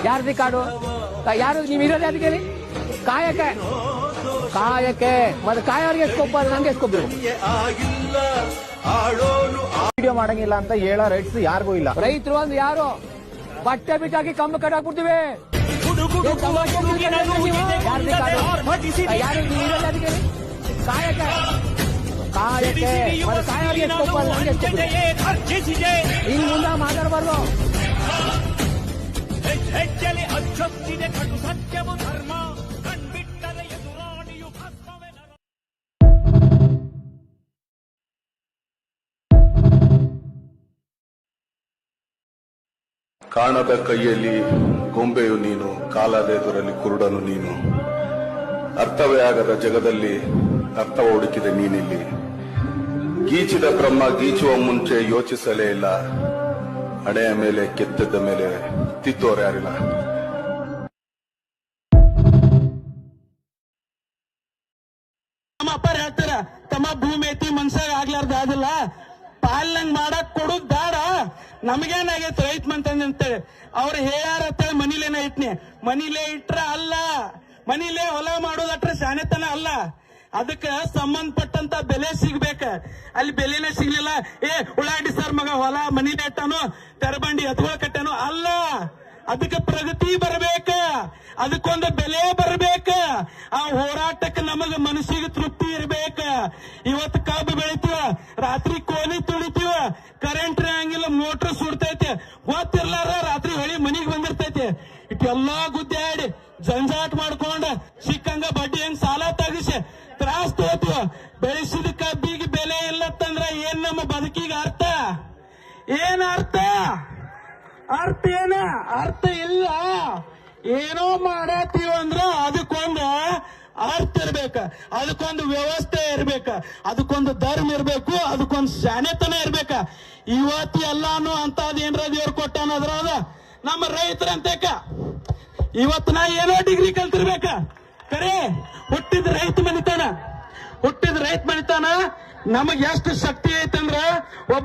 ಯಾರ್ದಿ ಕಾಡು ಯಾರು ನೀವು ಇರೋದು ಅದಕ್ಕೆ ಕಾಯಕ್ಕೆ ಕಾಯಕ್ಕೆ ಮತ್ತೆ ಕಾಯೋರಿಗೆ ಎಸ್ಕೊಪ್ಪ ನಂಗೆ ಎಸ್ಕೊಬ್ರು ವಿಡಿಯೋ ಮಾಡಂಗಿಲ್ಲ ಅಂತ ಹೇಳೋ ರೈಟ್ಸ್ ಯಾರಿಗೂ ಇಲ್ಲ. ರೈತರು ಅಂದ್ರೆ ಯಾರು ಬಟ್ಟೆ ಬಿಟ್ಟಾಕಿ ಕಂಬ ಕಟ್ಟಾಕ್ಬಿಡ್ತೀವಿ. ಯಾರು ನೀವು ಇರೋದು ಅದಕ್ಕೆ ಕಾಯಕ್ಕೆ ಕಾಯಕ್ಕೆ ಮತ್ತೆ ಕಾಯೋರಿಗೆ ಎಸ್ಕೊಪ್ಪ ನಂಗೆ ಎಸ್ಕೊಬ್ರು. ಇನ್ನು ಮುಂದೆ ಮಾತಾಡಬಾರ್ದು. ಹೆಜ್ಜೆಲಿ ಅಚ್ಚೊತ್ತಿದೆ ಕಟು ಸತ್ಯವು ಧರ್ಮ ಕಣ್ಬಿಟ್ಟರೆ ಎದುರಾಣಿಯು ಭಸ್ಮವೇ ನರ. ಕಾಣದ ಕೈಯಲ್ಲಿ ಗೊಂಬೆಯು ನೀನು, ಕಾಲದ ಎದುರಲ್ಲಿ ಕುರುಡನು ನೀನು. ಅರ್ಥವೇ ಆಗದ ಜಗದಲ್ಲಿ ಅರ್ಥವ ಹುಡುಕಿದೆ ನೀನಿಲ್ಲಿ. ಗೀಚಿದ ಬ್ರಹ್ಮ ಗೀಚುವ ಮುಂಚೆ ಯೋಚಿಸಲೇ ಇಲ್ಲ. ಹಣೆಯ ಮೇಲೆ ಕೆತ್ತದ ಮೇಲೆ ತಿದ್ದೋರು ಯಾರಿಲ್ಲ. ನಮ್ಮ ಅಪ್ಪರ್ ಹೇಳ್ತಾರ, ತಮ್ಮ ಭೂಮಿ ಐತಿ ಮನ್ಸಾಗ ಆಗ್ಲಾರ್ದ ಅದಿಲ್ಲ, ಪಾಲಂಗ್ ಮಾಡಕ್ ಕೊಡುದ್ ಬೇಡ, ನಮಗೇನಾಗೈತಿ ರೈತ ಅಂತೇಳಿ ಅವ್ರು ಹೇಳ್ಯಾರ ಅಂತೇಳಿ ಮನಿಲೇನ ಇಟ್ನಿ. ಮನಿಲೇ ಇಟ್ರ ಅಲ್ಲ, ಮನಿಲೇ ಹೊಲ ಮಾಡೋದಟ್ರ ಶಾಣೆತನ ಅಲ್ಲ. ಅದಕ್ಕೆ ಸಂಬಂಧಪಟ್ಟಂತ ಬೆಲೆ ಸಿಗ್ಬೇಕ. ಅಲ್ಲಿ ಬೆಲೆನೇ ಸಿಗ್ಲಿಲ್ಲ, ಉಳ್ಳಾಗಡ್ಡಿ ಸರ್ ಮಗ ಹೊಲ ಮನಿಲೇ ಇಟ್ಟಾನು, ತೆರಬಂಡಿ ಎತ್ಕೊಳ್ ಕಟ್ಟಾನು ಅಲ್ಲ. ಅದಕ್ಕೆ ಪ್ರಗತಿ ಬರ್ಬೇಕ, ಅದಕ್ಕೊಂದು ಬೆಲೆ ಬರ್ಬೇಕ. ಆ ಹೋರಾಟಕ್ಕೆ ನಮಗ ಮನಸ್ಸಿಗೆ ತೃಪ್ತಿ ಇರ್ಬೇಕ. ಇವತ್ತು ಕಬ್ಬು ಬೆಳಿತೀವ, ರಾತ್ರಿ ಕೋಲಿ ತುಳಿತೀವ, ಕರೆಂಟ್ ಹಂಗಿಲ್ಲ, ಮೋಟರ್ ಸುಡ್ತೈತಿ, ಗೊತ್ತಿರ್ಲಾರ ರಾತ್ರಿ ಹೊಳಿ ಮನಿಗ್ ಬಂದಿರ್ತೈತಿ. ಇಟ್ಟೆಲ್ಲಾ ಗುದ್ದಾಡಿ ಜಂಜಾಟ್ ಮಾಡ್ಕೊಂಡ ಸಿಕ್ಕಂಗ ಬಡ್ಡಿ ಹೆಂಗ್ ಸಾಲ ತಗಿಸಿ ತ್ರಾಸ್ ತೋತೀವ. ಬೆಳೆಸಿದ ಕಬ್ಬಿಗೆ ಬೆಲೆ ಇಲ್ಲತ್ತಂದ್ರ ಏನ್ ನಮ್ಮ ಬದುಕಿಗೆ ಅರ್ಥ? ಏನ್ ಅರ್ಥ? ಅರ್ಥ ಏನ? ಅರ್ಥ ಇಲ್ಲ. ಏನೋ ಮಾಡತ್ತೀವ ಅಂದ್ರ ಅದಕ್ಕೊಂದು ಅರ್ಥ ಇರ್ಬೇಕ, ಅದಕ್ಕೊಂದು ವ್ಯವಸ್ಥೆ ಇರ್ಬೇಕ, ಅದಕ್ಕೊಂದು ಧರ್ಮ ಇರ್ಬೇಕು, ಅದಕ್ಕೊಂದು ಶಾಣೆತನ ಇರ್ಬೇಕ. ಇವತ್ತು ಎಲ್ಲಾನು ಅಂತದೇನ್ರ ದೇವ್ರು ಕೊಟ್ಟಾನದ್ರ ಅದ ನಮ್ಮ ರೈತರಂತೇಕ. ಇವತ್ತು ನಾ ಏನೋ ಡಿಗ್ರಿ ಕಲ್ತಿರ್ಬೇಕ, ಕರೆ ಹುಟ್ಟಿದ ರೈತ ಮನಿತಾನ, ಹುಟ್ಟಿದ ರೈತ ಮನಿತಾನ. ನಮಗ್ ಎಷ್ಟು ಶಕ್ತಿ ಐತಂದ್ರ ಒಬ್ಬ